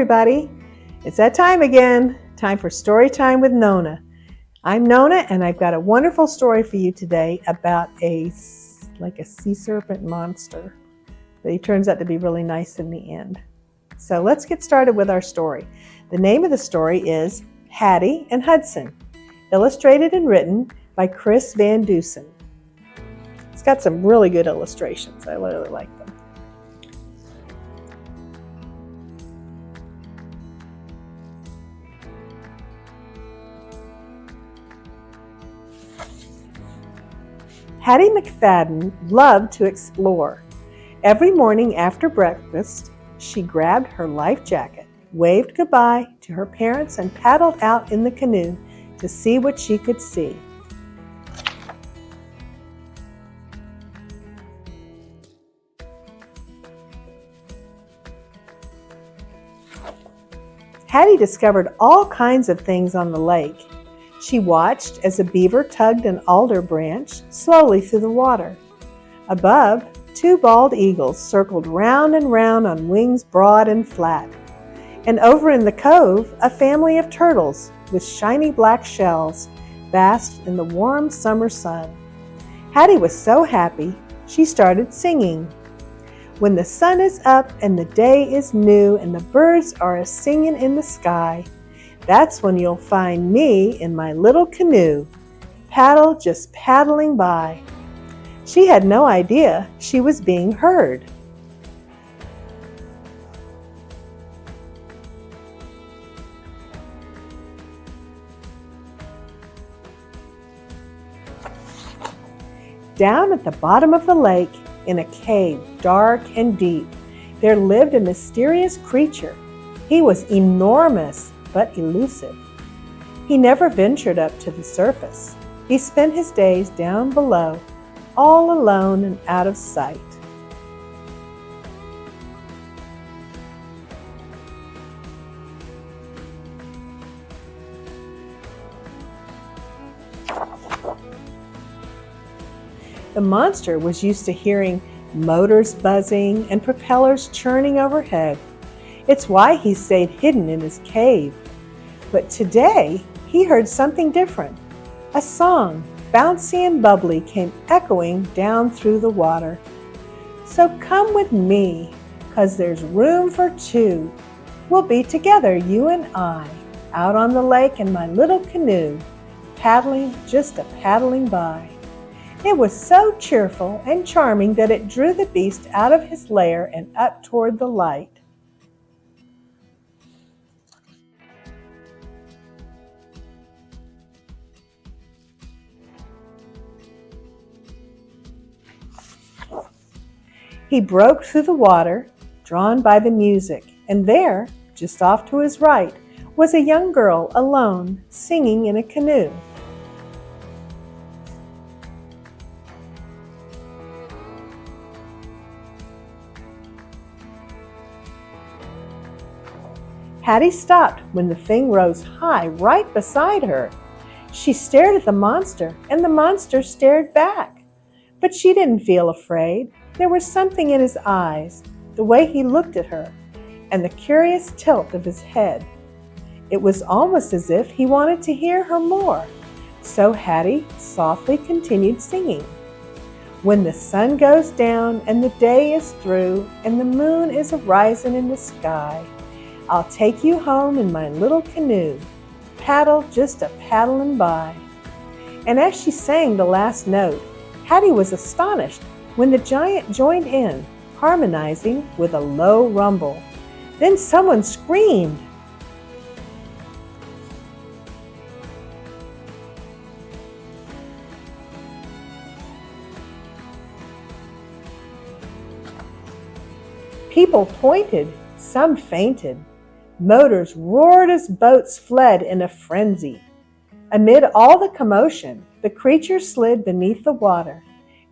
everybody. It's that time again. Time for Story Time with Nonna. I'm Nonna, and I've got a wonderful story for you today about a sea serpent monster. But he turns out to be really nice in the end. So let's get started with our story. The name of the story is Hattie and Hudson, illustrated and written by Chris Van Dusen. It's got some really good illustrations. I really like them. Hattie McFadden loved to explore. Every morning after breakfast, she grabbed her life jacket, waved goodbye to her parents, and paddled out in the canoe to see what she could see. Hattie discovered all kinds of things on the lake. She watched as a beaver tugged an alder branch slowly through the water. Above, two bald eagles circled round and round on wings broad and flat. And over in the cove, a family of turtles with shiny black shells basked in the warm summer sun. Hattie was so happy, she started singing. When the sun is up and the day is new and the birds are a-singing in the sky, that's when you'll find me in my little canoe, just paddling by. She had no idea she was being heard. Down at the bottom of the lake, in a cave dark and deep, there lived a mysterious creature. He was enormous but elusive. He never ventured up to the surface. He spent his days down below, all alone and out of sight. The monster was used to hearing motors buzzing and propellers churning overhead. It's why he stayed hidden in his cave. But today, he heard something different. A song, bouncy and bubbly, came echoing down through the water. So come with me, 'cause there's room for two. We'll be together, you and I, out on the lake in my little canoe, just paddling by. It was so cheerful and charming that it drew the beast out of his lair and up toward the light. He broke through the water, drawn by the music, and there, just off to his right, was a young girl alone, singing in a canoe. Hattie stopped when the thing rose high right beside her. She stared at the monster, and the monster stared back. But she didn't feel afraid. There was something in his eyes, the way he looked at her, and the curious tilt of his head. It was almost as if he wanted to hear her more. So Hattie softly continued singing. When the sun goes down and the day is through and the moon is a-rising in the sky, I'll take you home in my little canoe, just a-paddling by. And as she sang the last note, Hattie was astonished when the giant joined in, harmonizing with a low rumble. Then someone screamed. People pointed, some fainted. Motors roared as boats fled in a frenzy. Amid all the commotion, the creature slid beneath the water,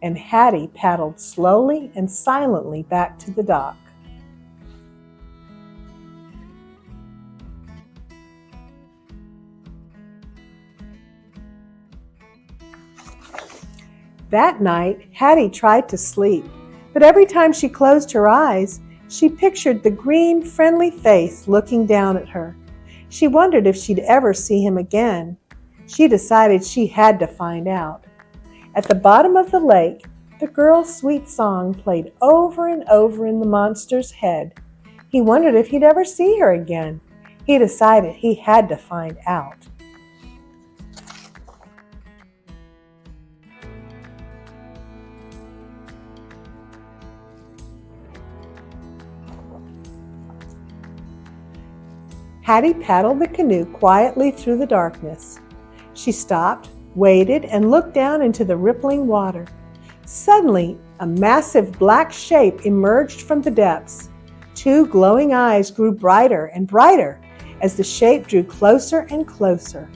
and Hattie paddled slowly and silently back to the dock. That night, Hattie tried to sleep, but every time she closed her eyes, She pictured the green, friendly face looking down at her. She wondered if she'd ever see him again. She decided she had to find out. At the bottom of the lake, the girl's sweet song played over and over in the monster's head. He wondered if he'd ever see her again. He decided he had to find out. Hattie paddled the canoe quietly through the darkness. She stopped, waited, and looked down into the rippling water. Suddenly, a massive black shape emerged from the depths. Two glowing eyes grew brighter and brighter as the shape drew closer and closer.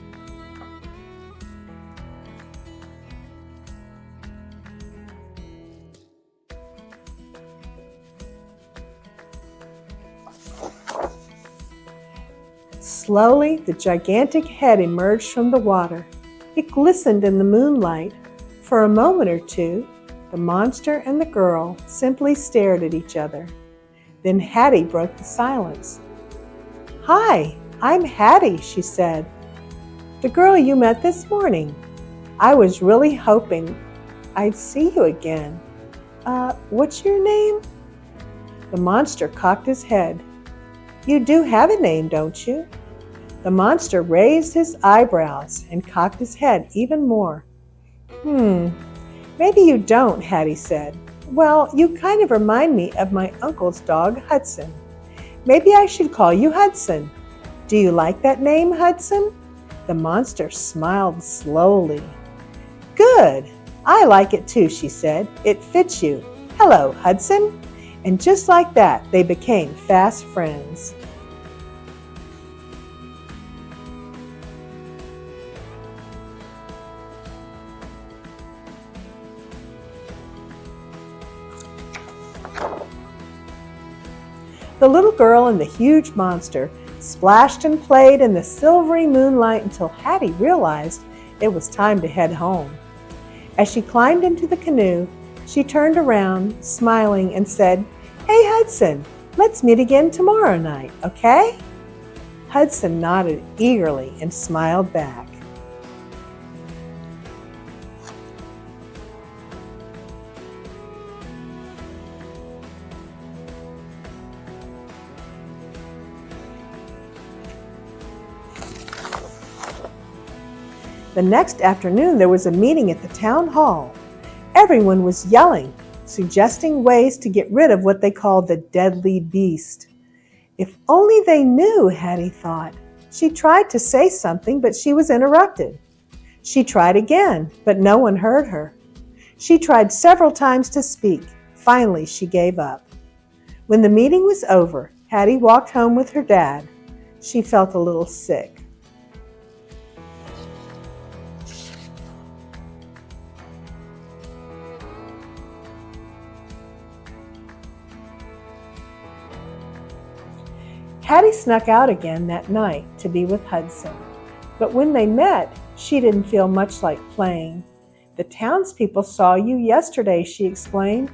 Slowly, the gigantic head emerged from the water. It glistened in the moonlight. For a moment or two, the monster and the girl simply stared at each other. Then Hattie broke the silence. "Hi, I'm Hattie," she said. "The girl you met this morning. I was really hoping I'd see you again. What's your name?" The monster cocked his head. "You do have a name, don't you?" The monster raised his eyebrows and cocked his head even more. Maybe you don't," Hattie said. "Well, you kind of remind me of my uncle's dog, Hudson. Maybe I should call you Hudson. Do you like that name, Hudson?" The monster smiled slowly. "Good. I like it too," she said. "It fits you. Hello, Hudson." And just like that, they became fast friends. The little girl and the huge monster splashed and played in the silvery moonlight until Hattie realized it was time to head home. As she climbed into the canoe, she turned around, smiling, and said, "Hey, Hudson, let's meet again tomorrow night, okay?" Hudson nodded eagerly and smiled back. The next afternoon, there was a meeting at the town hall. Everyone was yelling, suggesting ways to get rid of what they called the deadly beast. If only they knew, Hattie thought. She tried to say something, but she was interrupted. She tried again, but no one heard her. She tried several times to speak. Finally, she gave up. When the meeting was over, Hattie walked home with her dad. She felt a little sick. Hattie snuck out again that night to be with Hudson. But when they met, she didn't feel much like playing. "The townspeople saw you yesterday," she explained.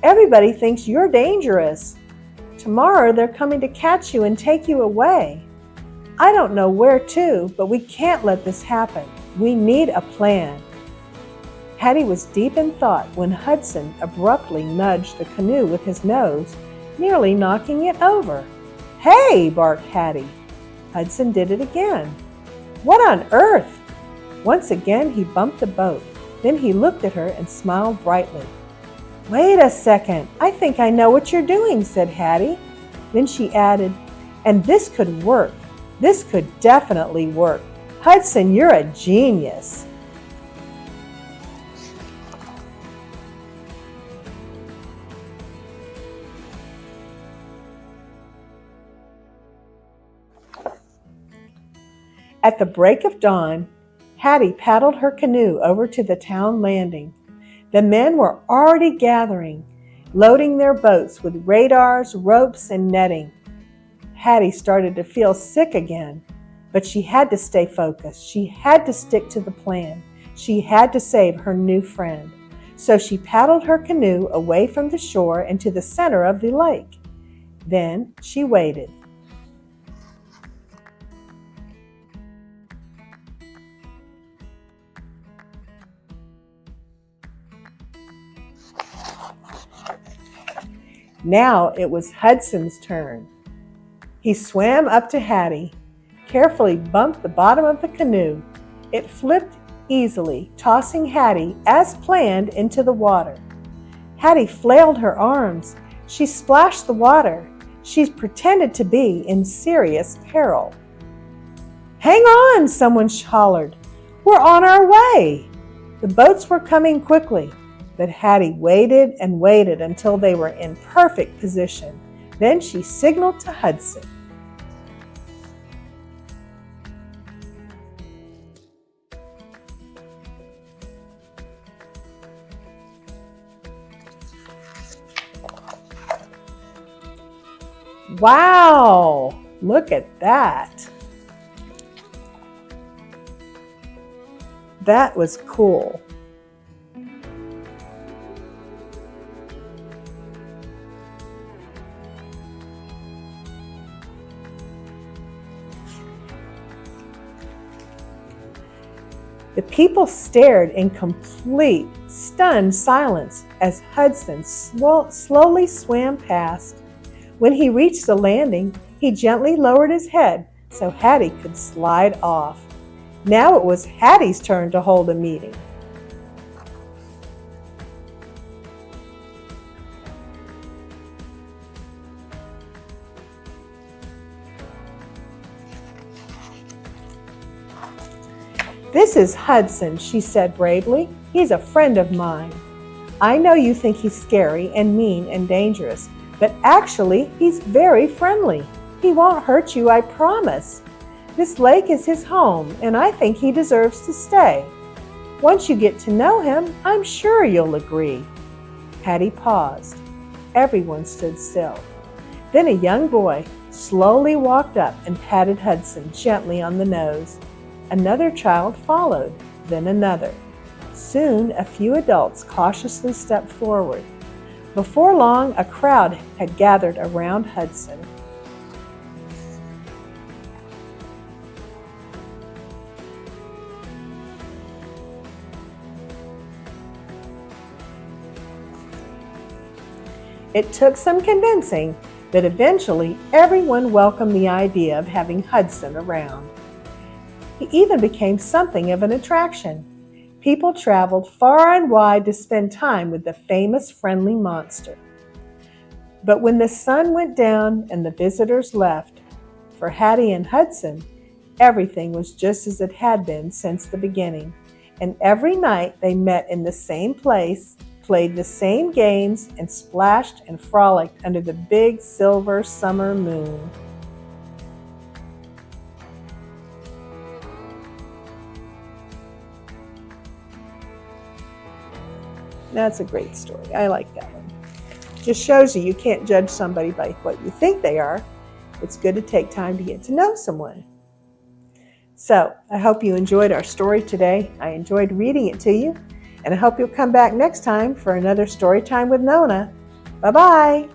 "Everybody thinks you're dangerous. Tomorrow they're coming to catch you and take you away. I don't know where to, but we can't let this happen. We need a plan." Hattie was deep in thought when Hudson abruptly nudged the canoe with his nose, nearly knocking it over. "Hey!" barked Hattie. Hudson did it again. "What on earth?" Once again he bumped the boat. Then he looked at her and smiled brightly. "Wait a second. I think I know what you're doing," said Hattie. Then she added, "And this could work. This could definitely work. Hudson, you're a genius." At the break of dawn, Hattie paddled her canoe over to the town landing. The men were already gathering, loading their boats with radars, ropes, and netting. Hattie started to feel sick again, but she had to stay focused. She had to stick to the plan. She had to save her new friend. So she paddled her canoe away from the shore and to the center of the lake. Then she waited. Now it was Hudson's turn. He swam up to Hattie, carefully bumped the bottom of the canoe. It flipped easily, tossing Hattie, as planned, into the water. Hattie flailed her arms. She splashed the water. She pretended to be in serious peril. "Hang on," someone hollered. "We're on our way." The boats were coming quickly, but Hattie waited and waited until they were in perfect position. Then she signaled to Hudson. Wow, look at that. That was cool. The people stared in complete, stunned silence as Hudson slowly swam past. When he reached the landing, he gently lowered his head so Hattie could slide off. Now it was Hattie's turn to hold a meeting. "This is Hudson," she said bravely. "He's a friend of mine. I know you think he's scary and mean and dangerous, but actually he's very friendly. He won't hurt you, I promise. This lake is his home, and I think he deserves to stay. Once you get to know him, I'm sure you'll agree." Hattie paused. Everyone stood still. Then a young boy slowly walked up and patted Hudson gently on the nose. Another child followed, then another. Soon, a few adults cautiously stepped forward. Before long, a crowd had gathered around Hudson. It took some convincing, but eventually everyone welcomed the idea of having Hudson around. He even became something of an attraction. People traveled far and wide to spend time with the famous friendly monster. But when the sun went down and the visitors left, for Hattie and Hudson, everything was just as it had been since the beginning. And every night they met in the same place, played the same games, and splashed and frolicked under the big silver summer moon. That's a great story. I like that one. Just shows you can't judge somebody by what you think they are. It's good to take time to get to know someone. So I hope you enjoyed our story today. I enjoyed reading it to you, and I hope you'll come back next time for another Story Time with Nonna. Bye-bye.